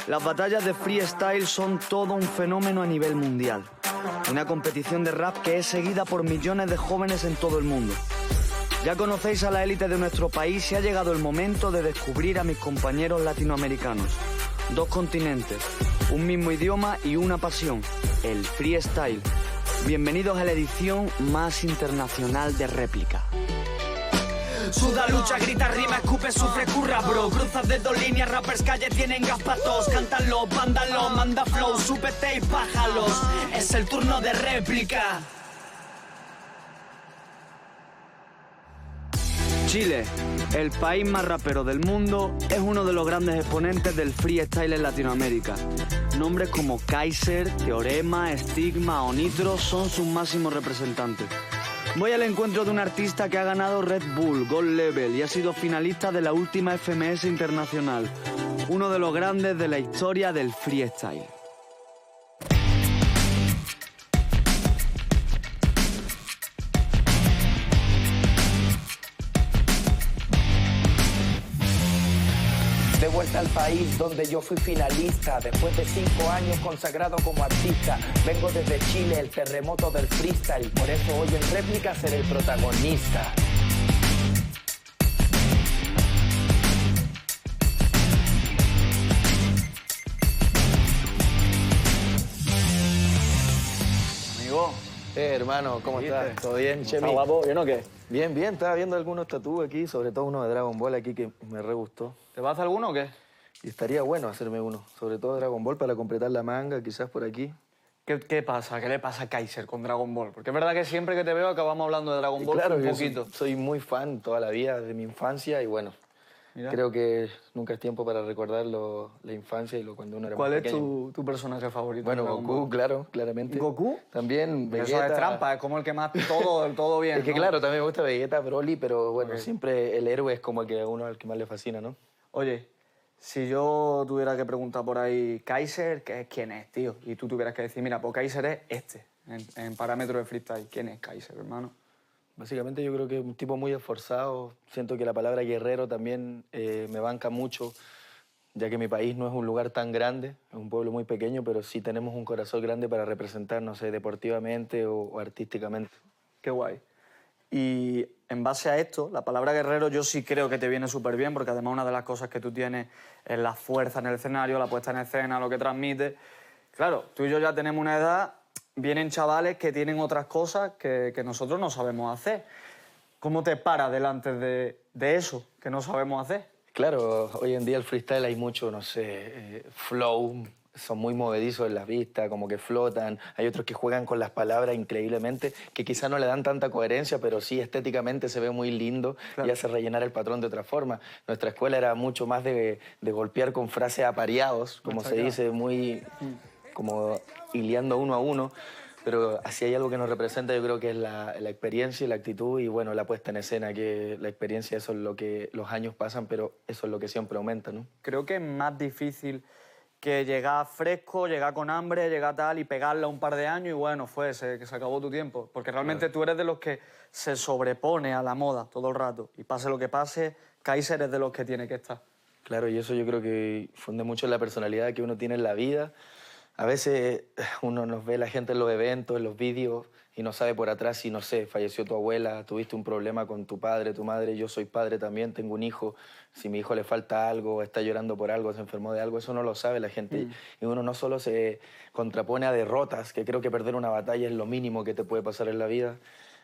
Las batallas de freestyle son todo un fenómeno a nivel mundial. Una competición de rap que es seguida por millones de jóvenes en todo el mundo. Ya conocéis a la élite de nuestro país y ha llegado el momento de descubrir a mis compañeros latinoamericanos. Dos continentes, un mismo idioma y una pasión, el freestyle. Bienvenidos a la edición más internacional de Réplica. Suda, lucha, grita, rima, escupe, sufre, curra, bro. Cruzas de dos líneas, rappers calle tienen gaspatos. Cántalo, vándalo, manda flow, súbete y pájalos. Es el turno de Réplica. Chile, el país más rapero del mundo, es uno de los grandes exponentes del freestyle en Latinoamérica. Nombres como Kaiser, Teorema, Stigma o Nitro son sus máximos representantes. Voy al encuentro de un artista que ha ganado Red Bull, Gold Level y ha sido finalista de la última FMS Internacional. Uno de los grandes de la historia del freestyle. De vuelta al país donde yo fui finalista. Después de 5 años consagrado como artista. Vengo desde Chile, el terremoto del freestyle. Por eso hoy en Réplica seré el protagonista. Amigo. Hermano, ¿cómo estás? ¿Todo bien, Chemi? ¿Está guapo? ¿Bien o qué? Bien, bien. Estaba viendo algunos tatús aquí, sobre todo uno de Dragon Ball aquí que me re gustó. ¿Te vas a hacer alguno o qué? Y estaría bueno hacerme uno, sobre todo Dragon Ball para completar la manga, quizás por aquí. ¿Qué pasa? ¿Qué le pasa a Kaiser con Dragon Ball? Porque es verdad que siempre que te veo acabamos hablando de Dragon Ball Claro, un yo poquito. soy muy fan toda la vida, de mi infancia, y bueno, Mira. creo que nunca es tiempo para recordar la infancia y cuando uno era ¿Cuál más es pequeño. tu personaje favorito? Bueno, de Dragon Goku, Ball? claro, claramente. ¿Goku? También Vegeta. Eso es trampa, es como el que más todo bien. Es que ¿no? claro, también me gusta Vegeta, Broly, pero bueno, Ok. siempre el héroe es como que a uno al que más le fascina, ¿no? Oye, si yo tuviera que preguntar por ahí, Kaiser, ¿quién es, tío? Y tú tuvieras que decir, mira, pues Kaiser es este, en parámetros de freestyle. ¿Quién es Kaiser, hermano? Básicamente yo creo que es un tipo muy esforzado. Siento que la palabra guerrero también me banca mucho, ya que mi país no es un lugar tan grande, es un pueblo muy pequeño, pero sí tenemos un corazón grande para representar, no sé, deportivamente o artísticamente. Qué guay. Y en base a esto, la palabra guerrero yo sí creo que te viene súper bien, porque además una de las cosas que tú tienes es la fuerza en el escenario, la puesta en escena, lo que transmite. Claro, tú y yo ya tenemos una edad, vienen chavales que tienen otras cosas que nosotros no sabemos hacer. ¿Cómo te paras delante de eso que no sabemos hacer? Claro, hoy en día el freestyle hay mucho, no sé, flow, son muy movedizos en las vistas, como que flotan. Hay otros que juegan con las palabras increíblemente, que quizá no le dan tanta coherencia, pero sí estéticamente se ve muy lindo Claro. y hace rellenar el patrón de otra forma. Nuestra escuela era mucho más de golpear con frases apareados, como se dice, muy como hileando uno a uno. Pero así hay algo que nos representa, yo creo que es la experiencia y la actitud y, bueno, la puesta en escena, que la experiencia, eso es lo que los años pasan, pero eso es lo que siempre aumenta, ¿no? Creo que es más difícil que llegar fresco, llegar con hambre, llegar tal y pegarla un par de años y bueno, que se acabó tu tiempo. Porque realmente tú eres de los que se sobrepone a la moda todo el rato. Y pase lo que pase, Kaiser es de los que tiene que estar. Claro, y eso yo creo que funde mucho en la personalidad que uno tiene en la vida. A veces uno nos ve la gente en los eventos, en los vídeos, y no sabe por atrás si, no sé, falleció tu abuela, tuviste un problema con tu padre, tu madre, yo soy padre también, tengo un hijo, si mi hijo le falta algo, está llorando por algo, se enfermó de algo, eso no lo sabe la gente. Y uno no solo se contrapone a derrotas, que creo que perder una batalla es lo mínimo que te puede pasar en la vida.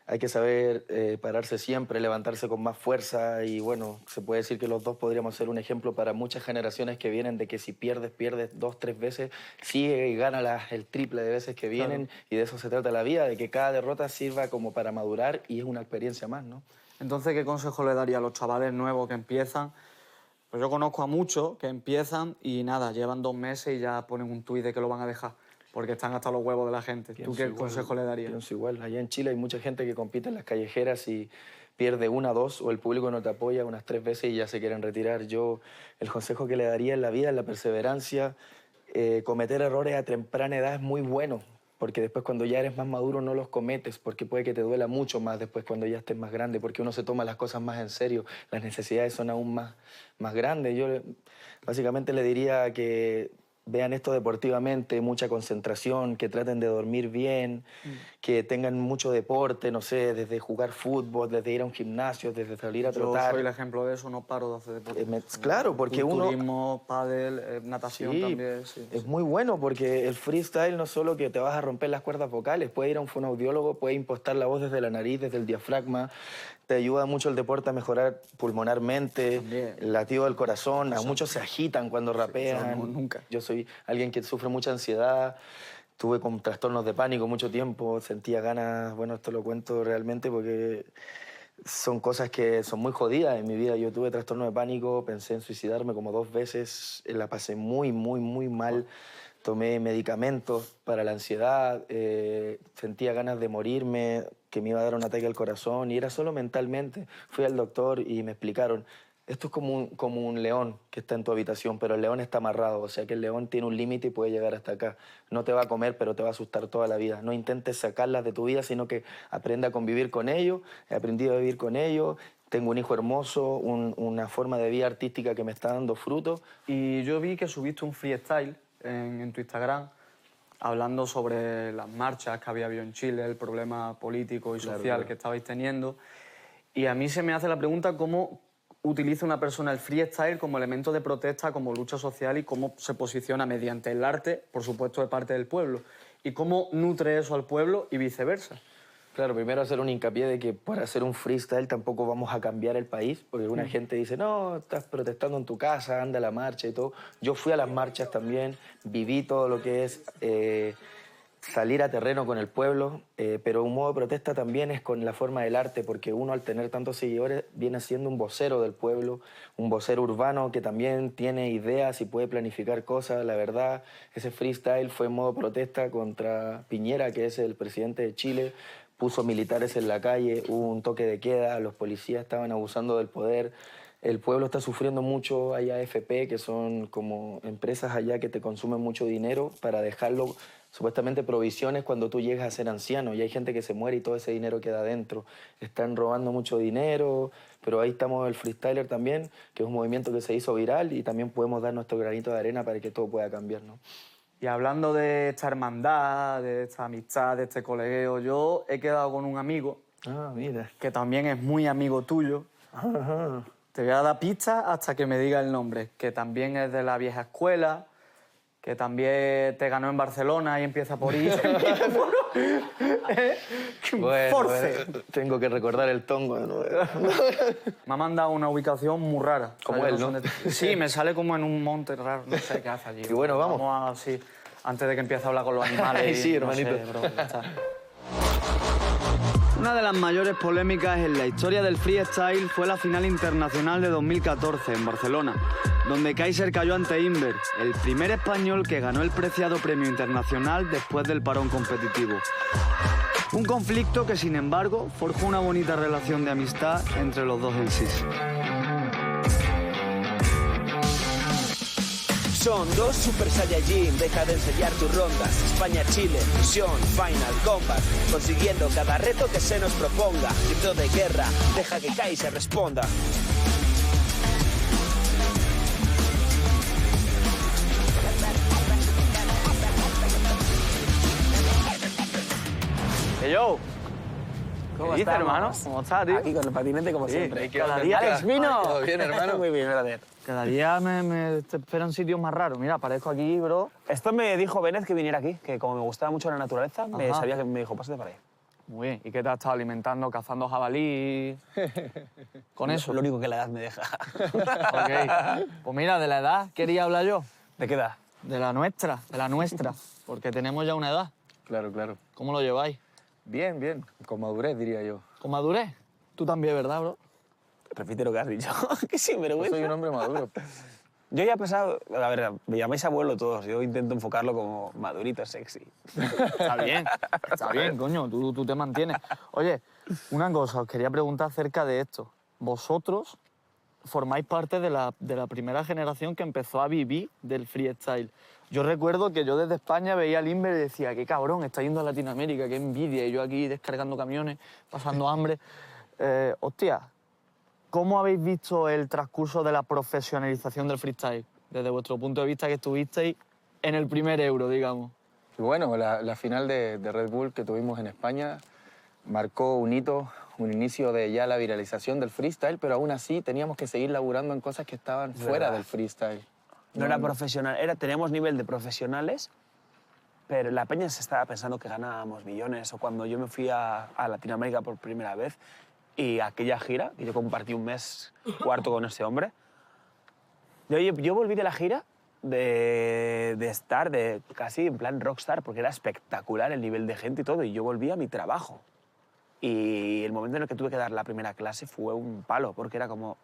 Hay que saber pararse siempre, levantarse con más fuerza y bueno, se puede decir que los dos podríamos ser un ejemplo para muchas generaciones que vienen de que si pierdes 2, 3 veces, sigue y gana el triple de veces que vienen. Claro. Y de eso se trata la vida, de que cada derrota sirva como para madurar y es una experiencia más, ¿no? Entonces, ¿qué consejo le daría a los chavales nuevos que empiezan? Pues yo conozco a muchos que empiezan y nada, llevan 2 meses y ya ponen un tuit de que lo van a dejar. Porque están hasta los huevos de la gente. ¿Tú qué consejo le darías? Pienso igual. Allá en Chile hay mucha gente que compite en las callejeras y pierde 1, 2 o el público no te apoya unas 3 veces y ya se quieren retirar. Yo el consejo que le daría en la vida es la perseverancia. Cometer errores a temprana edad es muy bueno, porque después cuando ya eres más maduro no los cometes, porque puede que te duela mucho más después cuando ya estés más grande, porque uno se toma las cosas más en serio, las necesidades son aún más grandes. Yo básicamente le diría que vean esto deportivamente, mucha concentración, que traten de dormir bien, que tengan mucho deporte, no sé, desde jugar fútbol, desde ir a un gimnasio, desde salir a trotar. Yo soy el ejemplo de eso, no paro de hacer deporte. Claro, porque Culturismo, pádel, natación sí, también. Sí, es muy bueno porque el freestyle no solo que te vas a romper las cuerdas vocales, puedes ir a un fonoaudiólogo, puedes impostar la voz desde la nariz, desde el diafragma, te ayuda mucho el deporte a mejorar pulmonarmente, También. el latido del corazón, a muchos se agitan cuando rapean. no, nunca. Yo soy alguien que sufre mucha ansiedad, tuve con trastornos de pánico mucho tiempo, sentía ganas, bueno, esto lo cuento realmente porque son cosas que son muy jodidas en mi vida. Yo tuve trastorno de pánico, pensé en suicidarme como 2 veces, la pasé muy, muy, muy mal. Tomé medicamentos para la ansiedad, sentía ganas de morirme, que me iba a dar un ataque al corazón y era solo mentalmente. Fui al doctor y me explicaron, esto es como un león que está en tu habitación, pero el león está amarrado, o sea que el león tiene un límite y puede llegar hasta acá. No te va a comer, pero te va a asustar toda la vida. No intentes sacarlas de tu vida, sino que aprenda a convivir con ellos. He aprendido a vivir con ellos. Tengo un hijo hermoso, una forma de vida artística que me está dando fruto. Y yo vi que subiste un freestyle en tu Instagram hablando sobre las marchas que había habido en Chile, el problema político y social que estabais teniendo. Y a mí se me hace la pregunta cómo utiliza una persona el freestyle como elemento de protesta, como lucha social y cómo se posiciona mediante el arte, por supuesto, de parte del pueblo. Y cómo nutre eso al pueblo y viceversa. Claro, primero hacer un hincapié de que por hacer un freestyle tampoco vamos a cambiar el país, porque alguna gente dice, no, estás protestando en tu casa, anda a la marcha y todo. Yo fui a las marchas también, viví todo lo que es salir a terreno con el pueblo, pero un modo de protesta también es con la forma del arte, porque uno al tener tantos seguidores viene siendo un vocero del pueblo, un vocero urbano que también tiene ideas y puede planificar cosas. La verdad, ese freestyle fue en modo protesta contra Piñera, que es el presidente de Chile. Puso militares en la calle, hubo un toque de queda, los policías estaban abusando del poder. El pueblo está sufriendo mucho, hay AFP, que son como empresas allá que te consumen mucho dinero para dejarlo, supuestamente provisiones cuando tú llegas a ser anciano, y hay gente que se muere y todo ese dinero queda adentro. Están robando mucho dinero, pero ahí estamos el freestyler también, que es un movimiento que se hizo viral y también podemos dar nuestro granito de arena para que todo pueda cambiar, ¿no? Y hablando de esta hermandad, de esta amistad, de este colegueo, yo he quedado con un amigo Mira. que también es muy amigo tuyo. Ajá. Te voy a dar pistas hasta que me diga el nombre, que también es de la vieja escuela, que también te ganó en Barcelona y empieza por I. Force. Tengo que recordar el tongo de nuevo. Me ha mandado una ubicación muy rara. Como yo él, sé ¿no? dónde- Sí, me sale como en un monte raro, no sé qué hace allí. Y bueno, vamos. Vamos a, sí, antes de que empiece a hablar con los animales. Sí, no hermanito. sé, bro, ya está. Una de las mayores polémicas en la historia del freestyle fue la final internacional de 2014 en Barcelona, donde Kaiser cayó ante Inver, el primer español que ganó el preciado premio internacional después del parón competitivo. Un conflicto que, sin embargo, forjó una bonita relación de amistad entre los dos MCs. Son dos Super Saiyajin, deja de enseñar tus rondas. España-Chile, misión, final, combat. Consiguiendo cada reto que se nos proponga. Grito de guerra, deja que Kaiser responda. Yo, ¿Cómo ¿qué dices, estamos? hermano? ¿Cómo estás, tío? Aquí con el patinete como siempre. cada día- ¡Alex vino! ¿Todo bien, hermano? Muy bien, gracias. Cada día me te esperan sitios más raros. Mira, aparezco aquí, bro. Esto me dijo Benet que viniera aquí, que como me gustaba mucho la naturaleza, me Ajá. sabía que me dijo, pásate para ahí. Muy bien. ¿Y qué te has estado alimentando, cazando jabalí? Con eso. Lo único que la edad me deja. Ok. Pues mira, de la edad quería hablar yo. ¿De qué edad? De la nuestra, porque tenemos ya una edad. Claro, claro. ¿Cómo lo lleváis? Bien, bien. Con madurez, diría yo. ¿Con madurez? Tú también, ¿verdad, bro? Repite lo que has dicho. ¡Qué Yo sinvergüenza! soy un hombre maduro. Yo ya he pensado... A ver, me llamáis abuelo todos. Yo intento enfocarlo como madurito, sexy. Está bien, coño, tú te mantienes. Oye, una cosa, os quería preguntar acerca de esto. Vosotros formáis parte de la primera generación que empezó a vivir del freestyle. Yo recuerdo que yo desde España veía al Inver y decía, qué cabrón, está yendo a Latinoamérica, qué envidia, y yo aquí descargando camiones, pasando hambre. Hostia, ¿cómo habéis visto el transcurso de la profesionalización del freestyle? Desde vuestro punto de vista que estuvisteis en el primer Euro, digamos? Y bueno, la final de Red Bull que tuvimos en España marcó un hito, un inicio de ya la viralización del freestyle, pero aún así teníamos que seguir laburando en cosas que estaban fuera del freestyle. No era profesional, teníamos nivel de profesionales, pero la peña se estaba pensando que ganábamos millones. O cuando yo me fui a Latinoamérica por primera vez y aquella gira, que yo compartí un mes cuarto con ese hombre, yo volví de la gira de estar casi en plan rockstar, porque era espectacular el nivel de gente y todo, y yo volví a mi trabajo. Y el momento en el que tuve que dar la primera clase fue un palo, porque era como,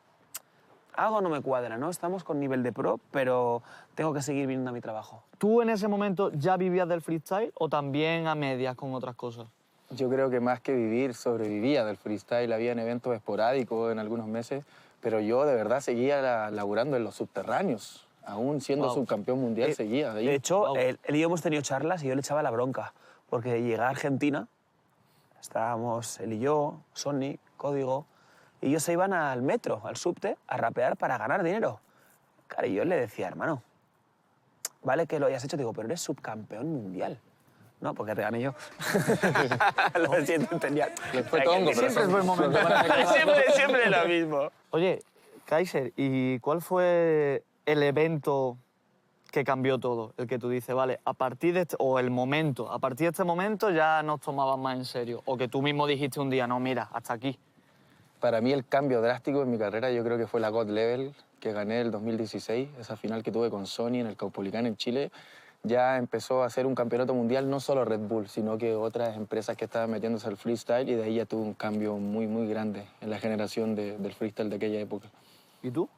algo no me cuadra, ¿no? Estamos con nivel de pro, pero tengo que seguir viniendo a mi trabajo. ¿Tú en ese momento ya vivías del freestyle o también a medias con otras cosas? Yo creo que más que vivir, sobrevivía del freestyle. Habían eventos esporádicos en algunos meses, pero yo de verdad seguía laburando en los subterráneos. Aún siendo subcampeón mundial, seguía ahí. De hecho, él y yo hemos tenido charlas y yo le echaba la bronca, porque llegué a Argentina, estábamos él y yo, Sonny, Código, y ellos se iban al metro, al subte, a rapear para ganar dinero. Claro, y yo le decía, hermano, vale que lo hayas hecho, digo, pero eres subcampeón mundial. No, porque te gané yo. Lo siento, tenía... Fue tongo, pero Siempre es buen momento para siempre lo mismo. Oye, Kaiser, ¿y cuál fue el evento que cambió todo? El que tú dices, vale, a partir de o el momento, a partir de este momento ya nos tomaban más en serio. O que tú mismo dijiste un día, no, mira, hasta aquí. Para mí el cambio drástico en mi carrera yo creo que fue la God Level que gané el 2016, esa final que tuve con Sony en el Caupolicán en Chile. Ya empezó a ser un campeonato mundial, no solo Red Bull, sino que otras empresas que estaban metiéndose al freestyle, y de ahí ya tuve un cambio muy, muy grande en la generación del freestyle de aquella época. ¿Y tú?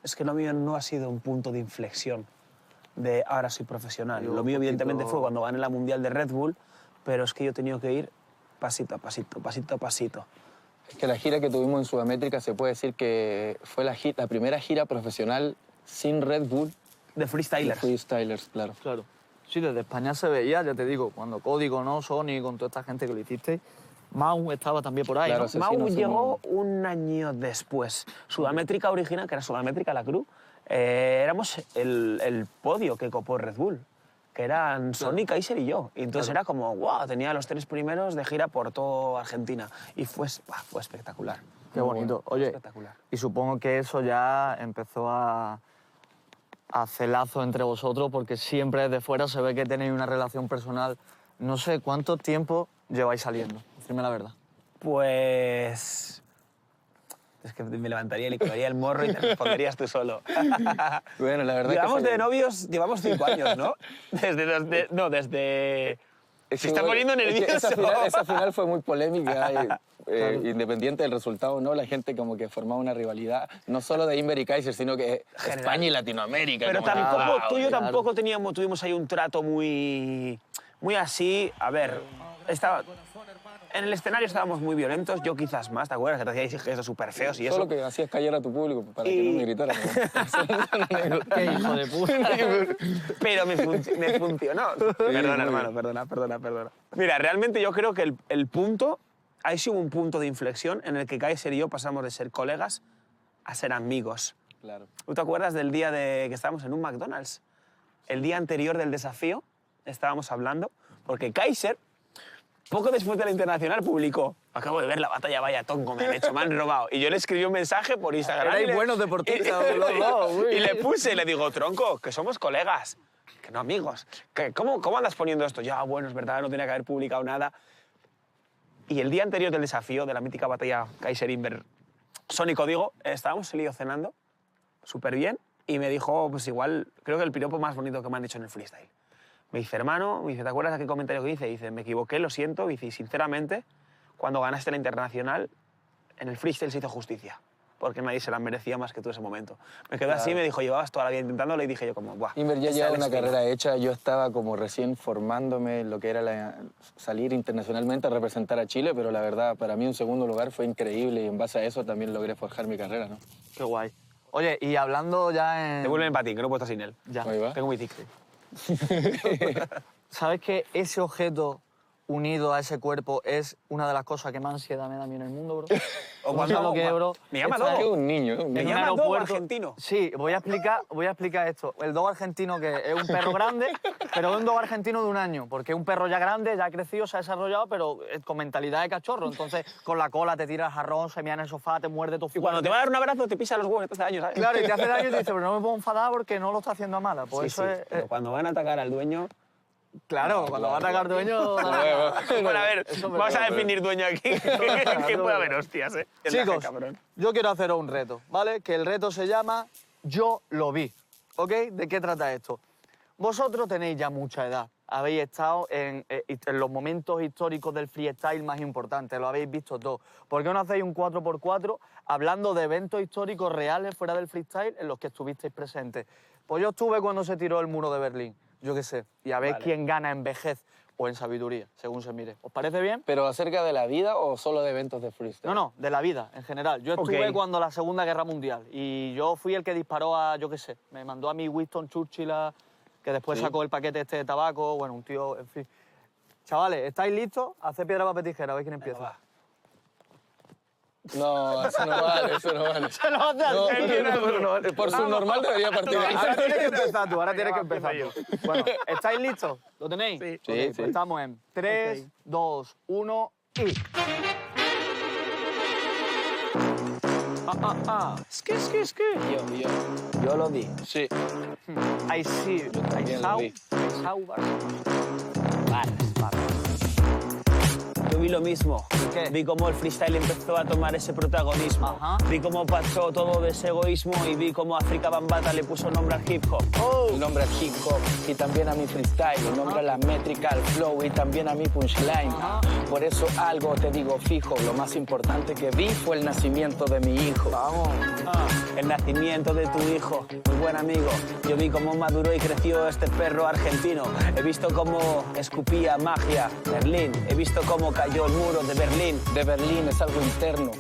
Es que lo mío no ha sido un punto de inflexión de ahora soy profesional. Lo mío evidentemente fue cuando gané la mundial de Red Bull, pero es que yo he tenido que ir pasito a pasito, pasito a pasito. Es que la gira que tuvimos en Sudamérica se puede decir que fue la primera gira profesional sin Red Bull. De freestylers. De freestylers, claro. Claro. Sí, desde España se veía, ya te digo, cuando Código, ¿no? Sony, con toda esta gente que lo hiciste. Mau estaba también por ahí, Claro, ¿no? sí, Mau no llegó un año después. Sudamétrica original, que era Sudamétrica la crew, éramos el podio que copó Red Bull, que eran Sony, Kaiser y yo. Y entonces era como, wow, tenía los 3 primeros de gira por toda Argentina. Y fue espectacular. Qué bonito. Oye, espectacular. y supongo que eso ya empezó a hacer lazo entre vosotros, porque siempre desde fuera se ve que tenéis una relación personal. No sé cuánto tiempo lleváis saliendo, decirme la verdad. Pues... Es que me levantaría y le clavaría el morro y te responderías tú solo. Bueno, la verdad Llevamos es que de novios, llevamos 5 años, ¿no? Desde... Se está poniendo nervioso. Esa final fue muy polémica. Independiente del resultado, ¿no? La gente como que formaba una rivalidad, no solo de Inver y Kaiser, sino que España y Latinoamérica. Pero como tampoco, tú y yo claro. tampoco tuvimos ahí un trato muy así. A ver, en el escenario estábamos muy violentos, yo quizás más, ¿te acuerdas? Que te hacíais gestos súper feos y eso. Solo que hacías callar a tu público para que no me gritaran. ¡Qué hijo de puta! Pero me funcionó. Perdona, hermano, perdona. Mira, realmente yo creo que el punto... Ahí sí hubo un punto de inflexión en el que Kaiser y yo pasamos de ser colegas a ser amigos. Claro. ¿Tú te acuerdas del día que estábamos en un McDonald's? El día anterior del desafío estábamos hablando, porque Kaiser, poco después de la Internacional, publicó: acabo de ver la batalla, vaya tongo me han hecho, me han robado. Y yo le escribí un mensaje por Instagram. Erais buenos deportistas, y le puse, le digo, tronco, que somos colegas, que no amigos. ¿Cómo andas poniendo esto? Ya, bueno, es verdad, no tenía que haber publicado nada. Y el día anterior del desafío, de la mítica batalla Kaiser-Inver, Sony Código, estábamos él y yo cenando, súper bien, y me dijo, pues igual, creo que el piropo más bonito que me han dicho en el freestyle. Me dice, hermano, me dice, ¿te acuerdas de aquel comentario que hice? Dice, me equivoqué, lo siento, dice, y sinceramente, cuando ganaste la Internacional, en el freestyle se hizo justicia, porque nadie se la merecía más que tú en ese momento. Me quedé así, me dijo, llevabas toda la vida intentándolo, y dije yo como, buah. Inver ya este llevaba Alex una carrera hecha, yo estaba como recién formándome en lo que era salir internacionalmente a representar a Chile, pero la verdad, para mí un segundo lugar fue increíble y en base a eso también logré forjar mi carrera, ¿no? Qué guay. Oye, y hablando ya en... Devuélveme para ti, que no puedo estar sin él. Ya. Ahí va. Tengo mi tic. ¿Sabes que ese objeto unido a ese cuerpo es una de las cosas que más ansiedad me da a mí en el mundo, bro. O No sé lo que es, bro. Me llama Esta Dogo. es- Es un niño, es un Me niño. llama Dogo aeropuerto. argentino. Sí, voy a explicar esto. El dogo argentino, que es un perro grande, pero es un dogo argentino de 1 año, porque es un perro ya grande, ya ha crecido, se ha desarrollado, pero con mentalidad de cachorro. Entonces, con la cola te tira el jarrón, se mea en el sofá, te muerde todo Y cuando te va a dar un abrazo te pisa los huevos, te hace daño, ¿sabes? Claro, y te hace daño y te dice, pero no me puedo enfadar porque no lo está haciendo a mala. Pues Sí, eso sí, es... pero cuando van a atacar al dueño... Claro, cuando va a atacar dueño... Bueno, a ver, Eso es vamos a verdad. definir dueño aquí. Que puede haber hostias, ¿eh? El laje, Chicos, cabrón. yo quiero haceros un reto, ¿vale? Que el reto se llama Yo lo vi, ¿ok? ¿De qué trata esto? Vosotros tenéis ya mucha edad, habéis estado en los momentos históricos del freestyle más importantes, lo habéis visto todo. ¿Por qué no hacéis un 4x4 hablando de eventos históricos reales fuera del freestyle en los que estuvisteis presentes? Pues yo estuve cuando se tiró el muro de Berlín, yo qué sé, y a ver quién gana en vejez o en sabiduría, según se mire. ¿Os parece bien? ¿Pero acerca de la vida o solo de eventos de freestyle? No, de la vida, en general. Yo estuve Ok. cuando la Segunda Guerra Mundial y yo fui el que disparó a, yo qué sé, me mandó a mí Winston Churchill, que después sacó el paquete este de tabaco, bueno, un tío, en fin. Chavales, ¿estáis listos? Haced piedra, papel, tijera, a ver quién empieza. No, eso no vale, eso no vale. Se lo hace al No, serio. no, por su normal debería partir ahí. Ahora tienes que empezar tú, ahora tienes que empezar tú. Bueno, ¿estáis listos? ¿Lo tenéis? Sí. Sí, sí. Estamos en 3, 2, 1 y... Yo lo vi. Sí. I see you. también I lo saw, vi. I saw, Yo vi lo mismo. ¿Qué? Vi cómo el freestyle empezó a tomar ese protagonismo. Ajá. Vi cómo pasó todo de ese egoísmo y vi cómo África Bambata le puso nombre al hip hop. El nombre al hip hop y también a mi freestyle, el nombre a la métrica, al flow y también a mi punchline. Por eso algo te digo fijo, lo más importante que vi fue el nacimiento de mi hijo. El nacimiento de tu hijo, muy buen amigo. Yo vi cómo maduró y creció este perro argentino. He visto cómo escupía magia Berlín. He visto cómo cayó el muro de Berlín. De Berlín es algo interno,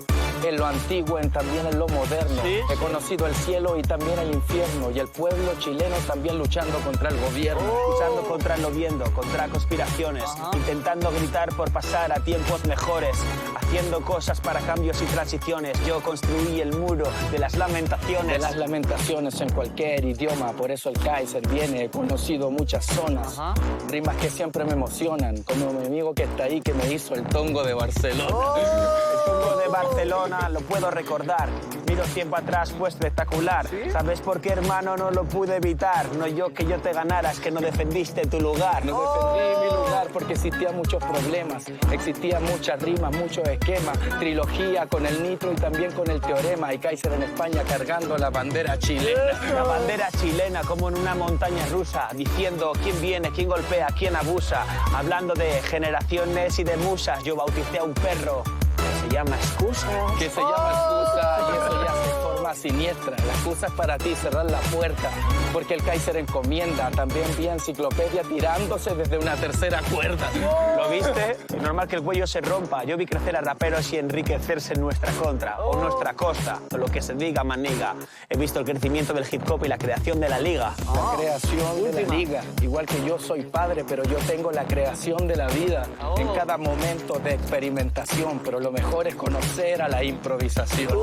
en lo antiguo, también en lo moderno. Sí, He conocido el cielo y también el infierno y el pueblo chileno también luchando contra el gobierno. Luchando contra lo viendo, contra conspiraciones, intentando gritar por pasar a tiempos mejores, haciendo cosas para cambios y transiciones. Yo construí el muro de las lamentaciones. De las lamentaciones en cualquier idioma, por eso el Kaiser viene, he conocido muchas zonas, rimas que siempre me emocionan, como mi amigo que está ahí que me hizo el tongo de Barcelona. El tongo de Barcelona, lo puedo recordar. Miro tiempo atrás, fue espectacular. ¿Sabes por qué, hermano? No lo pude evitar. No yo que yo te ganara, es que no defendiste tu lugar. No defendí mi lugar porque existían muchos problemas, existían muchas rimas, muchos esquemas, trilogía con el nitro y también con el teorema, y Kaiser en España cargando la bandera chilena. La bandera chilena como en una montaña rusa, diciendo quién viene, quién golpea, quién abusa. Hablando de generaciones y de musas, yo bauticé a un perro que se llama Excusa. Que se llama excusa y eso ya se forma siniestra. La excusa es para ti cerrar la puerta, porque el Kaiser encomienda, también vi enciclopedia tirándose desde una tercera cuerda. ¿Lo viste? Es normal que el cuello se rompa. Yo vi crecer a raperos y enriquecerse en nuestra contra, o nuestra costa, o lo que se diga, maniga. He visto el crecimiento del hip hop y la creación de la liga. La creación de la liga, igual que yo soy padre, pero yo tengo la creación de la vida en cada momento de experimentación, pero lo mejor es conocer a la improvisación.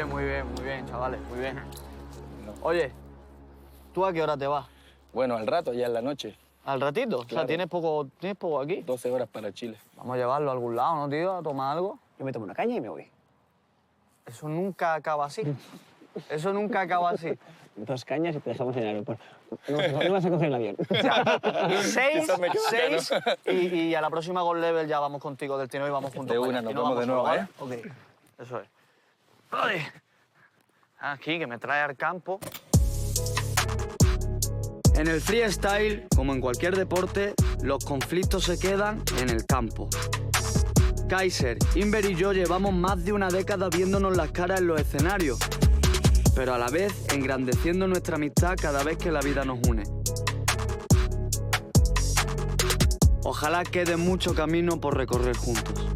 Muy bien, chavales, muy bien. Oye, ¿tú a qué hora te vas? Bueno, al rato, ya en la noche, ¿Al ratito? O sea, Claro. ¿tienes poco aquí? 12 horas para Chile. Vamos a llevarlo a algún lado, ¿no, tío? A tomar algo. Yo me tomo una caña y me voy. Eso nunca acaba así. Eso nunca acaba así. 2 cañas y te dejamos en el aeropuerto. No vas a coger el avión. 6, Eso me queda 6 y a la próxima Gold Level ya vamos contigo del Tino y vamos juntos. De para una, allá. nos Y no vemos de nuevo, ¿vale? Ok, eso es. Vale. Aquí, que me trae al campo. En el freestyle, como en cualquier deporte, los conflictos se quedan en el campo. Kaiser, Inver y yo llevamos más de una década viéndonos las caras en los escenarios, pero a la vez engrandeciendo nuestra amistad cada vez que la vida nos une. Ojalá quede mucho camino por recorrer juntos.